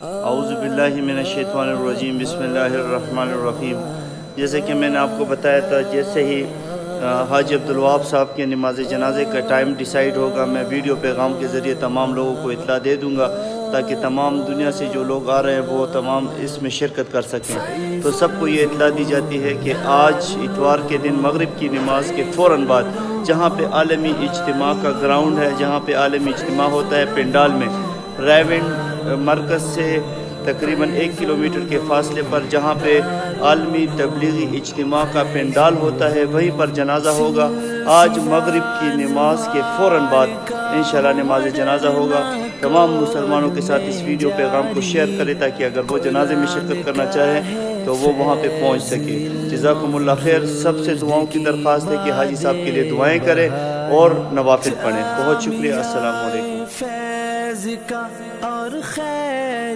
اعوذ باللہ من الشیطان الرجیم، بسم اللہ الرحمن الرحیم۔ جیسے کہ میں نے آپ کو بتایا تھا، جیسے ہی حاجی عبدالوہاب صاحب کے نماز جنازے کا ٹائم ڈیسائیڈ ہوگا، میں ویڈیو پیغام کے ذریعے تمام لوگوں کو اطلاع دے دوں گا، تاکہ تمام دنیا سے جو لوگ آ رہے ہیں وہ تمام اس میں شرکت کر سکیں۔ تو سب کو یہ اطلاع دی جاتی ہے کہ آج اتوار کے دن مغرب کی نماز کے فوراً بعد جہاں پہ عالمی اجتماع کا گراؤنڈ ہے، جہاں پہ عالمی اجتماع ہوتا ہے پنڈال میں، رائیونڈ مرکز سے تقریباً 1 کلومیٹر کے فاصلے پر جہاں پہ عالمی تبلیغی اجتماع کا پنڈال ہوتا ہے، وہیں پر جنازہ ہوگا۔ آج مغرب کی نماز کے فوراً بعد انشاءاللہ نماز جنازہ ہوگا۔ تمام مسلمانوں کے ساتھ اس ویڈیو پیغام کو شیئر کریں، تاکہ اگر وہ جنازے میں شرکت کرنا چاہیں تو وہ وہاں پہ پہنچ سکے۔ جزاکم اللہ خیر۔ سب سے دعاؤں کی درخواست ہے کہ حاجی صاحب کے لیے دعائیں کریں اور نوافل پڑھیں۔ بہت شکریہ۔ السلام علیکم۔ فیض کا اور خیر